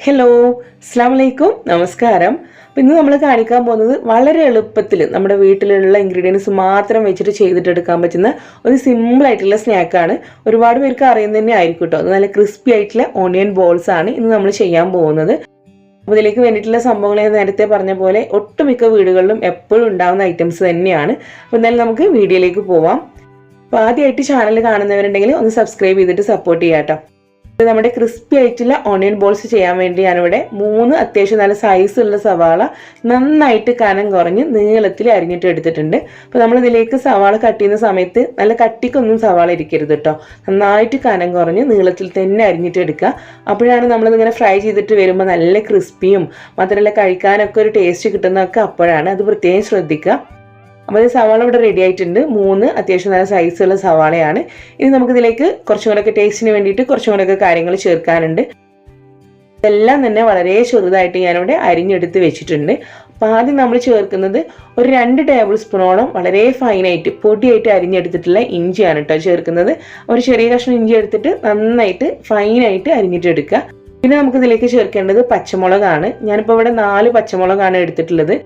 Hello, അസ്സലാമു അലൈക്കും, നമസ്കാരം. അപ്പോൾ ഇന്ന് നമ്മൾ കാണിക്കാൻ പോകുന്നത് വളരെ എളുപ്പത്തിൽ നമ്മുടെ വീട്ടിലുള്ള ഇൻഗ്രീഡിയൻസ് മാത്രം വെച്ചിട്ട് ചെയ്തിട്ടെടുക്കാൻ പറ്റുന്ന ഒരു സിമ്പിളായിട്ടുള്ള സ്നാക്കാണ്. ഒരുപാട് പേർക്ക് അറിയുന്നത് തന്നെ ആയിരിക്കും കേട്ടോ. അത് നല്ല ക്രിസ്പി ആയിട്ടുള്ള ഓണിയൻ ബോൾസ് ആണ് ഇന്ന് നമ്മൾ ചെയ്യാൻ പോകുന്നത്. അപ്പോൾ ഇതിലേക്ക് വേണ്ടിയിട്ടുള്ള സംഭവങ്ങൾ ഞാൻ നേരത്തെ പറഞ്ഞ പോലെ ഒട്ടുമിക്ക വീടുകളിലും എപ്പോഴും ഉണ്ടാകുന്ന ഐറ്റംസ് തന്നെയാണ്. അപ്പോൾ എന്തായാലും നമുക്ക് വീഡിയോയിലേക്ക് പോവാം. അപ്പോൾ ആദ്യമായിട്ട് ചാനൽ കാണുന്നവരുണ്ടെങ്കിൽ ഒന്ന് സബ്സ്ക്രൈബ് ചെയ്തിട്ട് സപ്പോർട്ട് ചെയ്യാം കേട്ടോ. നമ്മുടെ ക്രിസ്പി ആയിട്ടുള്ള ഓണിയൻ ബോൾസ് ചെയ്യാൻ വേണ്ടി ഞാനിവിടെ 3 അത്യാവശ്യം നല്ല സൈസുള്ള സവാള നന്നായിട്ട് കനം കുറഞ്ഞ് നീളത്തിൽ അരിഞ്ഞിട്ട് എടുത്തിട്ടുണ്ട്. അപ്പോൾ നമ്മളിതിലേക്ക് സവാള കട്ട് ചെയ്യുന്ന സമയത്ത് നല്ല കട്ടിക്കൊന്നും സവാള ഇരിക്കരുത് കേട്ടോ. നന്നായിട്ട് കനം കുറഞ്ഞ് നീളത്തിൽ തന്നെ അരിഞ്ഞിട്ട് എടുക്കുക. അപ്പോഴാണ് നമ്മളിതിങ്ങനെ ഫ്രൈ ചെയ്തിട്ട് വരുമ്പോൾ നല്ല ക്രിസ്പിയും മാത്രമല്ല കഴിക്കാനൊക്കെ ഒരു ടേസ്റ്റ് കിട്ടുന്നതൊക്കെ അപ്പോഴാണ്. അത് പ്രത്യേകം ശ്രദ്ധിക്കുക. അപ്പോൾ ഈ സവാള ഇവിടെ റെഡി ആയിട്ടുണ്ട്. 3 അത്യാവശ്യം നല്ല സൈസുള്ള സവാളയാണ്. ഇനി നമുക്കിതിലേക്ക് കുറച്ചും കൂടെയൊക്കെ ടേസ്റ്റിന് വേണ്ടിയിട്ട് കുറച്ചും കൂടെയൊക്കെ കാര്യങ്ങൾ ചേർക്കാനുണ്ട്. ഇതെല്ലാം തന്നെ വളരെ ചെറുതായിട്ട് ഞാനിവിടെ അരിഞ്ഞെടുത്ത് വെച്ചിട്ടുണ്ട്. അപ്പോൾ ആദ്യം നമ്മൾ ചേർക്കുന്നത് ഒരു 2 ടേബിൾ സ്പൂണോളം വളരെ ഫൈനായിട്ട് പൊടിയായിട്ട് അരിഞ്ഞെടുത്തിട്ടുള്ള ഇഞ്ചിയാണ് കേട്ടോ ചേർക്കുന്നത്. ഒരു ചെറിയ കഷ്ണം ഇഞ്ചി എടുത്തിട്ട് നന്നായിട്ട് ഫൈനായിട്ട് അരിഞ്ഞിട്ട് എടുക്കുക. പിന്നെ നമുക്കിതിലേക്ക് ചേർക്കേണ്ടത് പച്ചമുളകാണ്. ഞാനിപ്പോൾ ഇവിടെ 4 പച്ചമുളകാണ് എടുത്തിട്ടുള്ളത്.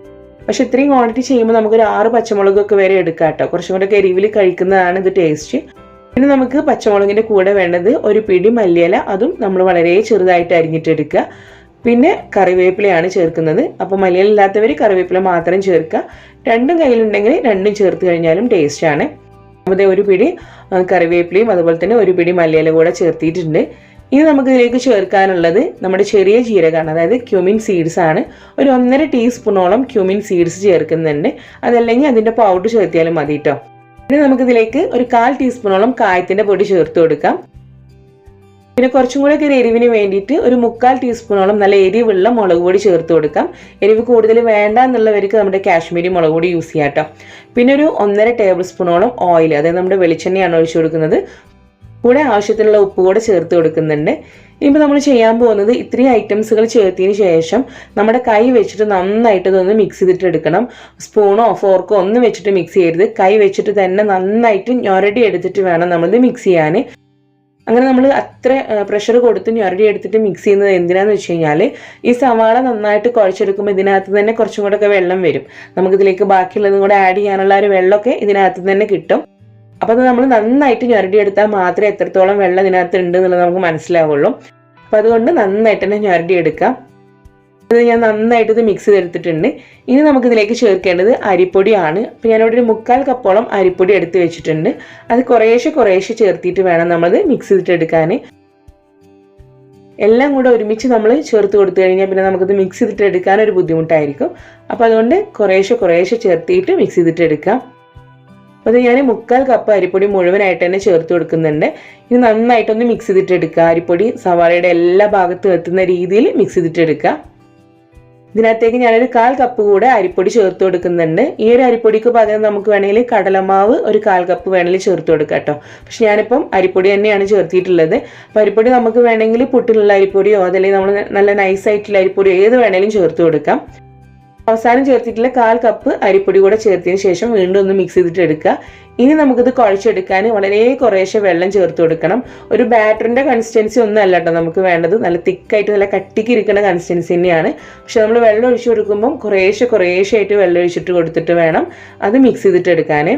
പക്ഷെ ഇത്രയും ക്വാണ്ടിറ്റി ചെയ്യുമ്പോൾ നമുക്കൊരു 6 പച്ചമുളകൊക്കെ വരെ എടുക്കാം കേട്ടോ. കുറച്ചും കൂടെ എരിവിൽ കഴിക്കുന്നതാണ് ഇത് ടേസ്റ്റ്. പിന്നെ നമുക്ക് പച്ചമുളകിൻ്റെ കൂടെ വേണ്ടത് ഒരു പിടി മല്ലിയില, അതും നമ്മൾ വളരെ ചെറുതായിട്ട് അരിഞ്ഞിട്ടെടുക്കുക. പിന്നെ കറിവേപ്പിലയാണ് ചേർക്കുന്നത്. അപ്പോൾ മല്ലിയില ഇല്ലാത്തവർ കറിവേപ്പില മാത്രം ചേർക്കുക. രണ്ടും കയ്യിലുണ്ടെങ്കിൽ രണ്ടും ചേർത്ത് കഴിഞ്ഞാലും ടേസ്റ്റാണ്. അപ്പോൾ ഒരു പിടി കറിവേപ്പിലയും അതുപോലെ തന്നെ ഒരു പിടി മല്ലിയില കൂടെ ചേർത്തിയിട്ടുണ്ട്. ഇനി നമുക്ക് ഇതിലേക്ക് ചേർക്കാനുള്ളത് നമ്മുടെ ചെറിയ ജീരകമാണ്, അതായത് ക്യൂമിൻ സീഡ്സ് ആണ്. ഒരു 1.5 ടീസ്പൂണോളം ക്യൂമിൻ സീഡ്സ് ചേർക്കുന്നുണ്ട്. അതല്ലെങ്കിൽ അതിൻ്റെ പൗഡർ ചേർത്തിയാലും മതി കേട്ടോ. പിന്നെ നമുക്കിതിലേക്ക് ഒരു 1/4 ടീസ്പൂണോളം കായത്തിൻ്റെ പൊടി ചേർത്ത് കൊടുക്കാം. പിന്നെ കുറച്ചും കൂടെ ഒരു എരിവിന് വേണ്ടിയിട്ട് ഒരു 3/4 ടീസ്പൂണോളം നല്ല എരിവുള്ള മുളക് പൊടി ചേർത്ത് കൊടുക്കാം. എരിവ് കൂടുതൽ വേണ്ട എന്നുള്ളവർക്ക് നമ്മുടെ കാശ്മീരി മുളക് പൊടി യൂസ് ചെയ്യാം കേട്ടോ. പിന്നെ ഒരു 1.5 ടേബിൾ സ്പൂണോളം ഓയിൽ, അതായത് നമ്മുടെ വെളിച്ചെണ്ണയാണ് ഒഴിച്ചു കൊടുക്കുന്നത്. കൂടെ ആവശ്യത്തിനുള്ള ഉപ്പ് കൂടെ ചേർത്ത് കൊടുക്കുന്നുണ്ട്. ഇപ്പോൾ നമ്മൾ ചെയ്യാൻ പോകുന്നത് ഇത്രയും ഐറ്റംസുകൾ ചേർത്തതിന് ശേഷം നമ്മുടെ കൈ വെച്ചിട്ട് നന്നായിട്ട് ഇതൊന്ന് മിക്സ് ചെയ്തിട്ട് എടുക്കണം. സ്പൂണോ ഫോർക്കോ ഒന്നും വെച്ചിട്ട് മിക്സ് ചെയ്യരുത്. കൈ വെച്ചിട്ട് തന്നെ നന്നായിട്ട് ഞൊരടി എടുത്തിട്ട് വേണം നമ്മളിത് മിക്സ് ചെയ്യാൻ. അങ്ങനെ നമ്മൾ അത്ര പ്രഷർ കൊടുത്ത് ഞൊരടി എടുത്തിട്ട് മിക്സ് ചെയ്യുന്നത് എന്തിനാന്ന് വെച്ച് കഴിഞ്ഞാൽ ഈ സവാള നന്നായിട്ട് കുഴച്ചെടുക്കുമ്പോൾ ഇതിനകത്ത് തന്നെ കുറച്ചും കൂടെ ഒക്കെ വെള്ളം വരും. നമുക്കിതിലേക്ക് ബാക്കിയുള്ളതും കൂടെ ആഡ് ചെയ്യാനുള്ള ഒരു വെള്ളമൊക്കെ ഇതിനകത്ത് തന്നെ കിട്ടും. അപ്പോൾ അത് നമ്മൾ നന്നായിട്ട് ഞൊരടി എടുത്താൽ മാത്രമേ എത്രത്തോളം വെള്ളം ഇതിനകത്ത് ഉണ്ട് എന്നുള്ളത് നമുക്ക് മനസ്സിലാവുള്ളൂ. അപ്പോൾ അതുകൊണ്ട് നന്നായിട്ട് തന്നെ ഞൊരടി എടുക്കാം. അത് ഞാൻ നന്നായിട്ട് ഇത് മിക്സ് ചെയ്തെടുത്തിട്ടുണ്ട്. ഇനി നമുക്കിതിലേക്ക് ചേർക്കേണ്ടത് അരിപ്പൊടിയാണ്. അപ്പോൾ ഞാനിവിടെ ഒരു 3/4 കപ്പോളം അരിപ്പൊടി എടുത്ത് വെച്ചിട്ടുണ്ട്. അത് കുറേശ്ശെ ചേർത്തിട്ട് വേണം നമ്മളത് മിക്സ് ചെയ്തിട്ട് എടുക്കാൻ. എല്ലാം കൂടെ ഒരുമിച്ച് നമ്മൾ ചേർത്ത് കൊടുത്തു കഴിഞ്ഞാൽ പിന്നെ നമുക്കിത് മിക്സ് ചെയ്തിട്ട് എടുക്കാൻ ഒരു ബുദ്ധിമുട്ടായിരിക്കും. അപ്പോൾ അതുകൊണ്ട് കുറേശ്ശെ ചേർത്തിട്ട് മിക്സ് ചെയ്തിട്ട് എടുക്കാം. അപ്പോൾ ഞാൻ 3/4 കപ്പ് അരിപ്പൊടി മുഴുവനായിട്ട് തന്നെ ചേർത്ത് കൊടുക്കുന്നുണ്ട്. ഇത് നന്നായിട്ടൊന്ന് മിക്സ് ചെയ്തിട്ട് എടുക്കുക. അരിപ്പൊടി സവാളയുടെ എല്ലാ ഭാഗത്തും എത്തുന്ന രീതിയിൽ മിക്സ് ചെയ്തിട്ട് എടുക്കുക. ഇതിനകത്തേക്ക് ഞാനൊരു 1/4 കപ്പ് കൂടെ അരിപ്പൊടി ചേർത്ത് കൊടുക്കുന്നുണ്ട്. ഈ ഒരു അരിപ്പൊടിക്ക് പകരം നമുക്ക് വേണമെങ്കിൽ കടലമാവ് ഒരു 1/4 കപ്പ് വേണമെങ്കിൽ ചേർത്ത് കൊടുക്കാം കേട്ടോ. പക്ഷെ ഞാനിപ്പം അരിപ്പൊടി തന്നെയാണ് ചേർത്തിട്ടുള്ളത്. അപ്പോൾ അരിപ്പൊടി നമുക്ക് വേണമെങ്കിൽ പുട്ടിലുള്ള അരിപ്പൊടിയോ അതല്ലെങ്കിൽ നമ്മൾ നല്ല നൈസായിട്ടുള്ള അരിപ്പൊടിയോ ഏത് വേണമെങ്കിലും ചേർത്ത് കൊടുക്കാം. അവസാനം ചേർത്തിട്ടുള്ള 1/4 കപ്പ് അരിപ്പൊടി കൂടെ ചേർത്തതിന് ശേഷം വീണ്ടും ഒന്ന് മിക്സ് ചെയ്തിട്ട് എടുക്കുക. ഇനി നമുക്കിത് കുഴച്ചെടുക്കാൻ വളരെ കുറേശ്ശെ വെള്ളം ചേർത്ത് കൊടുക്കണം. ഒരു ബാറ്ററിൻ്റെ കൺസിസ്റ്റൻസി ഒന്നും അല്ല കേട്ടോ നമുക്ക് വേണ്ടത്. നല്ല തിക്കായിട്ട് നല്ല കട്ടിക്ക് ഇരിക്കുന്ന കൺസിസ്റ്റൻസി തന്നെയാണ്. പക്ഷെ നമ്മൾ വെള്ളം ഒഴിച്ചു കൊടുക്കുമ്പം കുറേശ്ശെ ആയിട്ട് വെള്ളം ഒഴിച്ചിട്ട് കൊടുത്തിട്ട് വേണം അത് മിക്സ് ചെയ്തിട്ട് എടുക്കാൻ.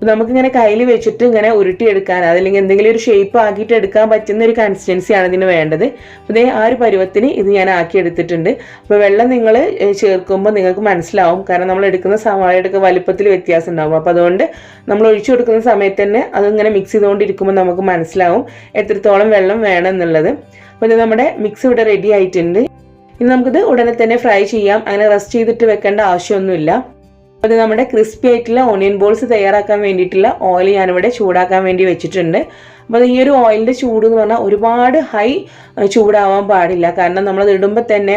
നമുക്കിങ്ങനെ കയ്യിൽ വെച്ചിട്ട് ഇങ്ങനെ ഉരുട്ടിയെടുക്കാൻ അതല്ലെങ്കിൽ എന്തെങ്കിലും ഒരു ഷേപ്പ് ആക്കിയിട്ട് എടുക്കാൻ പറ്റുന്ന ഒരു കൺസിസ്റ്റൻസിയാണ് ഇതിന് വേണ്ടത്. അപ്പോൾ ആ ഒരു പരുവത്തിന് ഇത് ഞാൻ ആക്കി എടുത്തിട്ടുണ്ട്. അപ്പോൾ വെള്ളം നിങ്ങൾ ചേർക്കുമ്പോൾ നിങ്ങൾക്ക് മനസ്സിലാവും, കാരണം നമ്മൾ എടുക്കുന്ന സവാളയുടെ ഒക്കെ വലുപ്പത്തിൽ വ്യത്യാസം ഉണ്ടാവും. അപ്പോൾ അതുകൊണ്ട് നമ്മൾ ഒഴിച്ചു കൊടുക്കുന്ന സമയത്ത് തന്നെ അതിങ്ങനെ മിക്സ് ചെയ്തുകൊണ്ടിരിക്കുമ്പോൾ നമുക്ക് മനസ്സിലാവും എത്രത്തോളം വെള്ളം വേണം എന്നുള്ളത്. അപ്പോൾ ഇത് നമ്മുടെ മിക്സ് ഇവിടെ റെഡി ആയിട്ടുണ്ട്. ഇനി നമുക്കിത് ഉടനെ തന്നെ ഫ്രൈ ചെയ്യാം. അങ്ങനെ റെസ്റ്റ് ചെയ്തിട്ട് വെക്കേണ്ട ആവശ്യമൊന്നുമില്ല. അത് നമ്മുടെ ക്രിസ്പി ആയിട്ടുള്ള ഓണിയൻ ബോൾസ് തയ്യാറാക്കാൻ വേണ്ടിയിട്ടുള്ള ഓയിൽ ഞാനിവിടെ ചൂടാക്കാൻ വേണ്ടി വെച്ചിട്ടുണ്ട്. അപ്പോൾ ഈ ഒരു ഓയിലിൻ്റെ ചൂട് എന്ന് പറഞ്ഞാൽ ഒരുപാട് ഹൈ ചൂടാവാൻ പാടില്ല. കാരണം നമ്മളത് ഇടുമ്പോൾ തന്നെ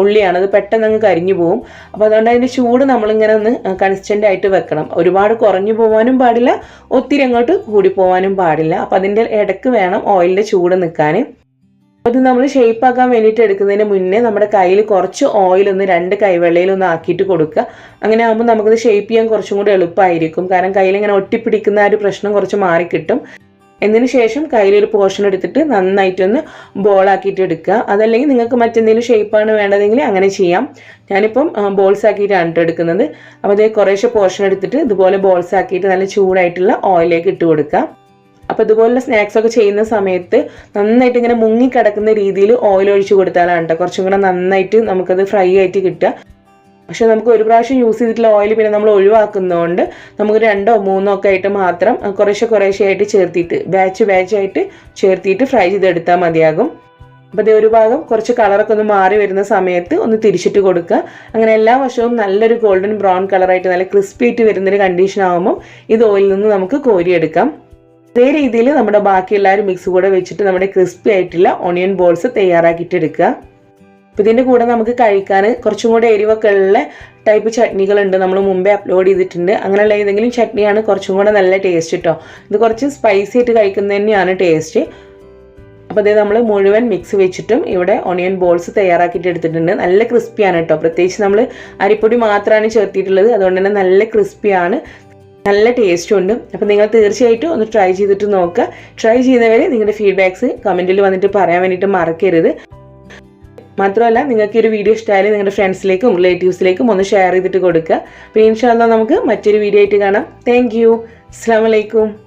ഉള്ളിയാണ്, അത് പെട്ടെന്ന് അങ്ങ് കരിഞ്ഞു പോകും. അപ്പോൾ അതുകൊണ്ട് അതിൻ്റെ ചൂട് നമ്മളിങ്ങനെ ഒന്ന് കൺസ്റ്റൻ്റ് ആയിട്ട് വെക്കണം. ഒരുപാട് കുറഞ്ഞു പോകാനും പാടില്ല, ഒത്തിരി അങ്ങോട്ട് കൂടി പോകാനും പാടില്ല. അപ്പോൾ അതിൻ്റെ ഇടയ്ക്ക് വേണം ഓയിലിൻ്റെ ചൂട് നിൽക്കാൻ. അത് നമ്മൾ ഷേപ്പ് ആക്കാൻ വേണ്ടിയിട്ട് എടുക്കുന്നതിന് മുന്നേ നമ്മുടെ കയ്യിൽ കുറച്ച് ഓയിൽ ഒന്ന് 2 കൈവെള്ളയിലൊന്ന് ആക്കിയിട്ട് കൊടുക്കുക. അങ്ങനെ ആകുമ്പോൾ നമുക്കത് ഷേപ്പ് ചെയ്യാൻ കുറച്ചും കൂടി എളുപ്പമായിരിക്കും. കാരണം കയ്യിൽ ഇങ്ങനെ ഒട്ടിപ്പിടിക്കുന്ന ആ ഒരു പ്രശ്നം കുറച്ച് മാറിക്കിട്ടും. എന്നതിന് ശേഷം കയ്യിലൊരു പോർഷൻ എടുത്തിട്ട് നന്നായിട്ടൊന്ന് ബോളാക്കിയിട്ട് എടുക്കുക. അതല്ലെങ്കിൽ നിങ്ങൾക്ക് മറ്റെന്തെങ്കിലും ഷേപ്പാണ് വേണ്ടതെങ്കിൽ അങ്ങനെ ചെയ്യാം. ഞാനിപ്പം ബോൾസ് ആക്കിയിട്ടാണ് എടുക്കുന്നത്. അപ്പോൾ അതേ കുറേശ്ശെ പോർഷൻ എടുത്തിട്ട് ഇതുപോലെ ബോൾസ് ആക്കിയിട്ട് നല്ല ചൂടായിട്ടുള്ള ഓയിലേക്ക് ഇട്ട് കൊടുക്കുക. അപ്പോൾ ഇതുപോലുള്ള സ്നാക്സ് ഒക്കെ ചെയ്യുന്ന സമയത്ത് നന്നായിട്ട് ഇങ്ങനെ മുങ്ങിക്കിടക്കുന്ന രീതിയിൽ ഓയിൽ ഒഴിച്ച് കൊടുത്താലാണ് കേട്ടോ കുറച്ചും കൂടെ നന്നായിട്ട് നമുക്കത് ഫ്രൈ ആയിട്ട് കിട്ടുക. പക്ഷെ നമുക്ക് ഒരു പ്രാവശ്യം യൂസ് ചെയ്തിട്ടുള്ള ഓയിൽ പിന്നെ നമ്മൾ ഒഴിവാക്കുന്നതുകൊണ്ട് നമുക്ക് 2 or 3 ഒക്കെ ആയിട്ട് മാത്രം കുറേശ്ശെ ആയിട്ട് ചേർത്തിട്ട് ബാച്ചായിട്ട് ചേർത്തിട്ട് ഫ്രൈ ചെയ്തെടുത്താൽ മതിയാകും. അപ്പോൾ അതേ ഒരു ഭാഗം കുറച്ച് കളറൊക്കെ ഒന്ന് മാറി വരുന്ന സമയത്ത് ഒന്ന് തിരിച്ചിട്ട് കൊടുക്കുക. അങ്ങനെ എല്ലാ വശവും നല്ലൊരു ഗോൾഡൻ ബ്രൗൺ കളറായിട്ട് നല്ല ക്രിസ്പി ആയിട്ട് വരുന്നൊരു കണ്ടീഷൻ ആകുമ്പോൾ ഇത് ഓയിലിൽ നിന്ന് നമുക്ക് കോരിയെടുക്കാം. അതേ രീതിയിൽ നമ്മുടെ ബാക്കിയുള്ള ഒരു മിക്സ് കൂടെ വെച്ചിട്ട് നമ്മുടെ ക്രിസ്പി ആയിട്ടുള്ള ഓണിയൻ ബോൾസ് തയ്യാറാക്കിയിട്ട് എടുക്കുക. അപ്പോൾ ഇതിൻ്റെ കൂടെ നമുക്ക് കഴിക്കാൻ കുറച്ചും കൂടെ എരിവൊക്കെ ഉള്ള ടൈപ്പ് ചട്നികളുണ്ട്, നമ്മൾ മുമ്പേ അപ്ലോഡ് ചെയ്തിട്ടുണ്ട്. അങ്ങനെയുള്ള ഏതെങ്കിലും ചട്നിയാണ് കുറച്ചും കൂടെ നല്ല ടേസ്റ്റ് കേട്ടോ. ഇത് കുറച്ച് സ്പൈസി ആയിട്ട് കഴിക്കുന്നത് തന്നെയാണ് ടേസ്റ്റ്. അപ്പോൾ അതേ നമ്മൾ മുഴുവൻ മിക്സ് വെച്ചിട്ടും ഇവിടെ ഓണിയൻ ബോൾസ് തയ്യാറാക്കിയിട്ട് എടുത്തിട്ടുണ്ട്. നല്ല ക്രിസ്പിയാണ് കേട്ടോ. പ്രത്യേകിച്ച് നമ്മൾ അരിപ്പൊടി മാത്രമാണ് ചേർത്തിട്ടുള്ളത്, അതുകൊണ്ട് തന്നെ നല്ല ക്രിസ്പിയാണ്, നല്ല ടേസ്റ്റും ഉണ്ട്. അപ്പോൾ നിങ്ങൾ തീർച്ചയായിട്ടും ഒന്ന് ട്രൈ ചെയ്തിട്ട് നോക്കുക. ട്രൈ ചെയ്യുന്നവർ നിങ്ങളുടെ ഫീഡ്ബാക്ക്സ് കമൻറ്റിൽ വന്നിട്ട് പറയാൻ വേണ്ടിയിട്ട് മറക്കരുത്. മാത്രമല്ല നിങ്ങൾക്ക് ഈ ഒരു വീഡിയോ ഇഷ്ടമായാലും നിങ്ങളുടെ ഫ്രണ്ട്സിലേക്കും റിലേറ്റീവ്സിലേക്കും ഒന്ന് ഷെയർ ചെയ്തിട്ട് കൊടുക്കുക. അപ്പോൾ ഇൻഷാ അല്ലാഹ് നമുക്ക് മറ്റൊരു വീഡിയോ ആയിട്ട് കാണാം. Thank you. അസ്സലാമു അലൈക്കും.